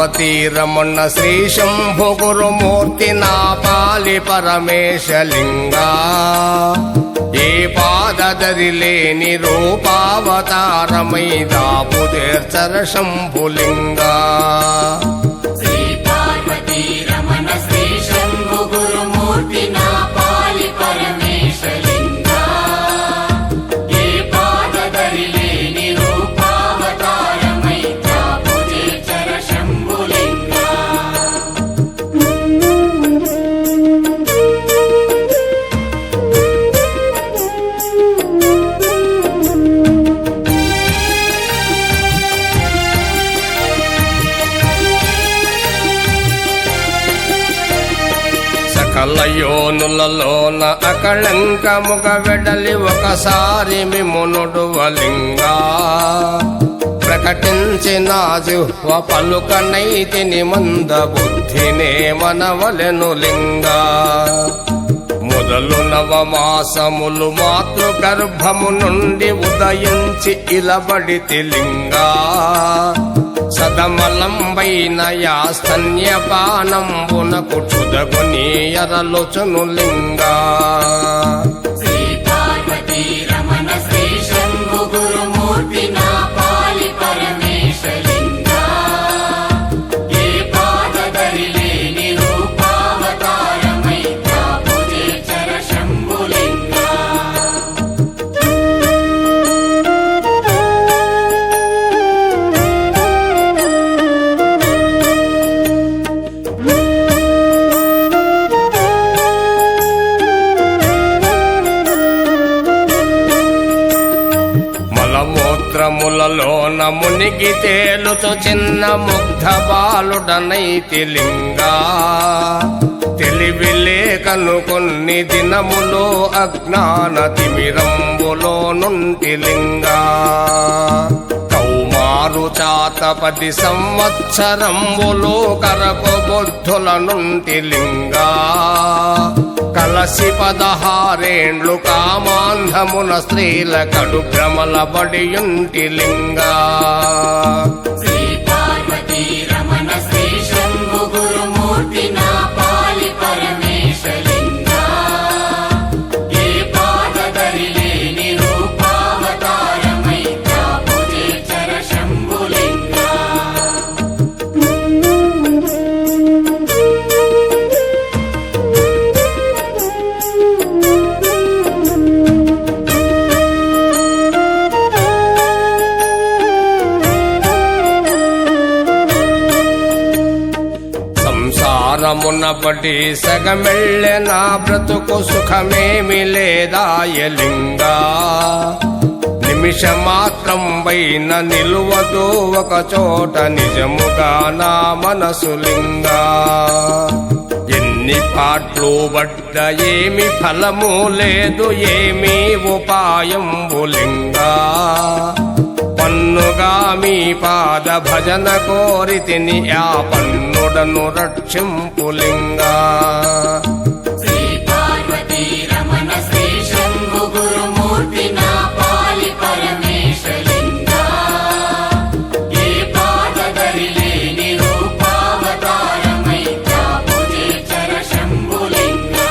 పార్వతీ రమణ శ్రీ శంభు గురుమూర్తి నా పాలి పరమేశలింగా ఏ పాదదరి లేని రూపావతారమై దాపు తీర్చర శంభులింగా శ్రీ పార్వతీ రమణ శ్రీ శంభు గురుమూర్తి నా పాలి పరమేశలింగా ఏ పాదదరి లేని రూపావతారమై దాపు తీర్చర శంభులింగా కలయోనులలోన అకళంకముగ వెడలి ఒకసారి మిమునుడువలింగా ప్రకటించిన జిహ్వ పలుకనైతిని మంద బుద్ధినే మనవలెను లింగా మొదలు నవమాసములు మాతృగర్భము నుండి ఉదయించి ఇలబడితి లింగా సదమలంబైన యా స్తన్యపానంబునకు క్షుదగునీయరలుచును లింగా శ్రీ పార్వతీ రమణ శ్రీ శంభు గురుమూర్తి నా పాలి పరమేశలింగా ఏ పాదదరి లేని రూపావతారమై దాపు తీర్చర శంభులింగా మలమూత్రములలోన మునిగి తేలుచు చిన్న ముగ్ధ బాలుడనైతి లింగా తెలివిలేకను కొన్ని దినములో అజ్ఞాన తిమిరంబులో నుండి లింగా కౌమారు చాతపది సంవత్సరంబులో కరకు బుద్ధుల నుండి లింగా కలసి 16 కామాంధమున స్త్రీల కడు భ్రమల బడియుంటి లింగా శ్రీ పార్వతీ రమణ శ్రీ శంభు గురుమూర్తి నా పాలి పరమేశలింగా ఏ పాదదరి లేని రూపావతారమై దాపు తీర్చర శంభులింగా సంసారమునబడి సగమెళ్ళె నా బ్రతుకు సుఖమేమి లేదాయలింగా నిమిషమాత్రం పైన నిలువదు ఒక చోట నిజముగా నా మనసులింగా ఎన్ని పాట్లు పడ్డ ఏమి ఫలము లేదు ఏమీ ఉపాయంబులింగా పన్నుగా మీ పాద భజన కోరితిని ఆ పన్నుడను రక్షింపులింగా శ్రీ పార్వతీ రమణ శ్రీ శంభు గురుమూర్తి నా పాలి పరమేశలింగా ఏ పాదదరి లేని రూపావతారమై దాపు తీర్చర శంభులింగా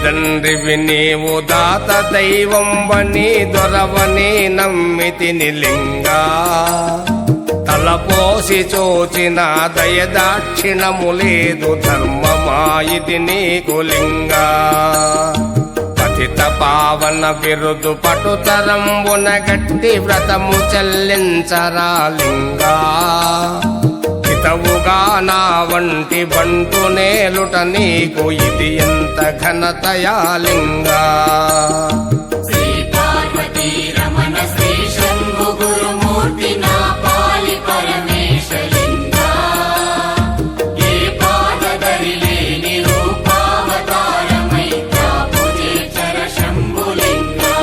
తండ్రివి నీవు దాత దైవంబని దొరవని నమ్మితిని లింగా తలపోసి చూచిన దయదాక్షిణము లేదు ధర్మమాయిది నీకు లింగా పతిత పావన బిరుదు పటుతరంబున గట్టి వ్రతము చెల్లించరా లింగా హితవుగా నా వంటి బంటు నేలుట నీకు ఇది ఎంత ఘనతయా లింగా శ్రీ పార్వతీ రమణ శ్రీ శంభు గురుమూర్తి నా పాలి పరమేశలింగా ఏ పాదదరి లేని రూపావతారమై దాపు తీర్చర శంభులింగా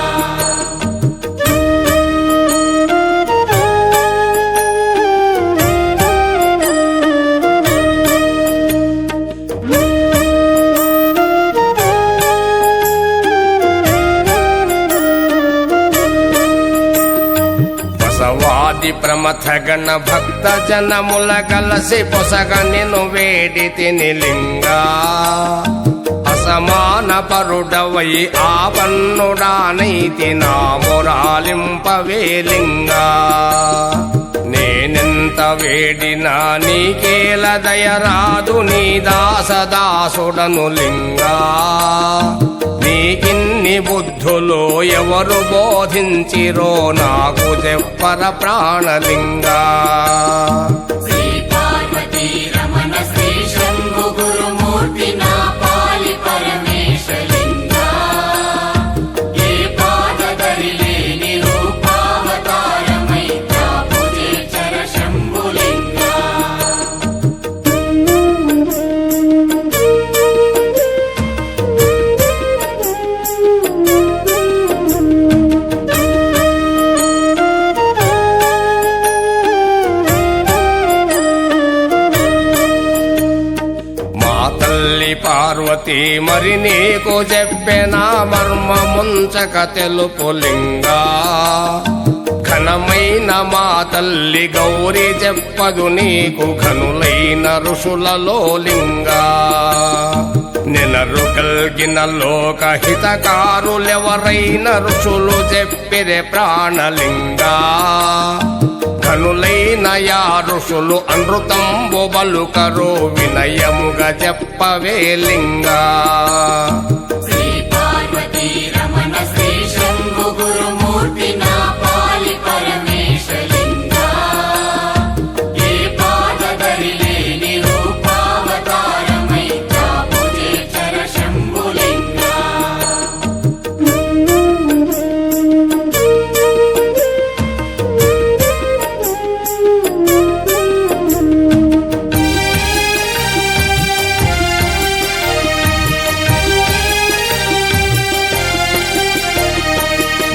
బసవాది ప్రమథ గణ భక్త జనముల కలసి పొసగ నిను వేడి తిని లింగా అసమాన పరుడవై ఆపన్నుడానైతి నా మొరాలింపవే లింగా నేనెంత వేడినా నీకేల దయరాదు నీ దాసదాసుడను లింగా నీకిన్ని బుద్ధులు ఎవరు బోధించిరో నాకు చెప్పర ప్రాణలింగా శ్రీ పార్వతీ రమణ శ్రీ శంభు గురుమూర్తి నా పాలి పరమేశలింగా ఏ పాదదరి లేని రూపావతారమై తాపుజే చర శంభులింగా పార్వతీ మరి నీకు చెప్పెనా మర్మముంచక తెలుపు లింగా ఘనమైన మా తల్లి గౌరీ చెప్పదు నీకు ఘనులైన ఋషులలో లింగా నెలరు కల్గిన లోకహితకారులెవరైన ఋషులు చెప్పిరే ప్రాణలింగా ఘనులైన యా ఋషులు అనృతంబు బలుకరు వినయముగా చెప్పవే లింగా శ్రీ పార్వతీ రమణ శ్రీ శంభు గురుమూర్తి నా పాలి పరమేశలింగా ఏ పాదదరి లేని రూపావతారమై తాపుజే చర శంభులింగా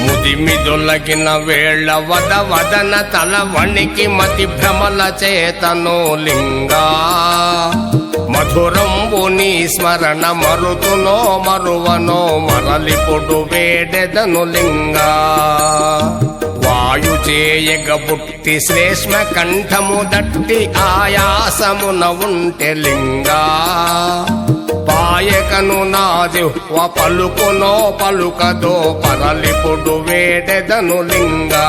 ముదిమిదొలగిన వేళ వదన తల వణికి మతి భ్రమల చేతను లింగా మధురంబు నీ స్మరణ మరుతునో మరువనో మరలిపుడు వేడెదను లింగా వాయు చేయగ బుట్టి శ్లేష్మ కంఠము దట్టి ఆయాసమున ఉంటె లింగా పాయకను నా జిహ్వ పలుకునో పలుకదో పరలిపుడు వేడెదను లింగా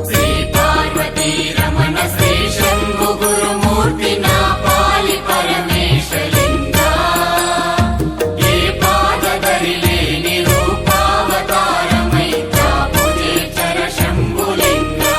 శ్రీ పార్వతీ రమణ శ్రీ శంభు గురుమూర్తి నా పాలి పరమేశలింగా ఏ పాదదరి లేని రూపావతారమై తాపుజే చర శంభులింగా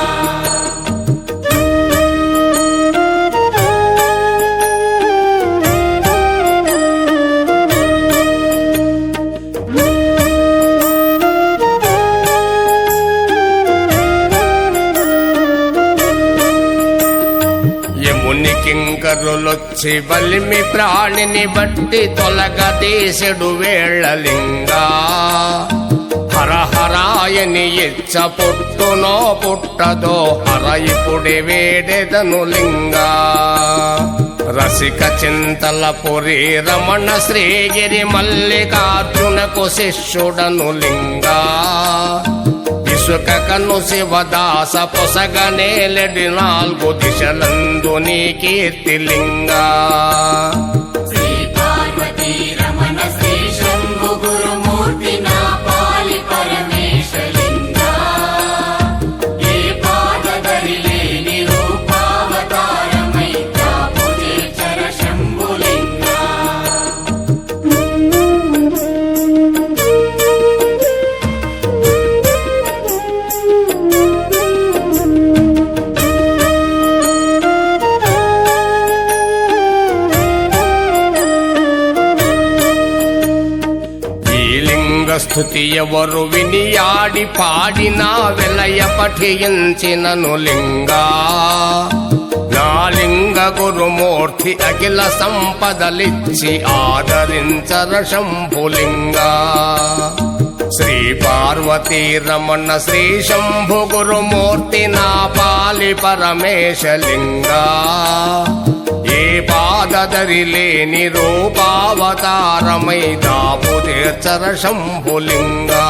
యముని కింకరులొచ్చి బలిమి ప్రాణిని బట్టి తొలగదీసెడు వేళలింగా హరహరాయని ఇచ్చ పుట్టునో పుట్టదో హర ఇప్పుడే వేడెదను లింగా రసిక చింతల పురి రమణ శ్రీగిరి మల్లికార్జునకు శిష్యుడను లింగా ఇసుక కన్ను శివదాస పొసగనేలెడి నాలుగు దిశలందు నీ కీర్తిలింగా శ్రీ పార్వతీ రమణ శ్రీ శంభు గురుమూర్తి నా పాలి పరమేశలింగా ఏ పాదదరి లేని రూపావతారమై తాపుజే చర శంభులింగా స్థుతి ఎవరు వినియాడి పాడినా వెలయ పఠించినను లింగా నా లింగ గురుమూర్తి అఖిల సంపదలిచ్చి ఆదరించర శంభులింగా శ్రీ పార్వతీ రమణ శ్రీ శంభు గురుమూర్తి నా పాలి పరమేశలింగా ఏ పాదదరి లేని రూపావతారమై దాపు తీర్చర శంభులింగా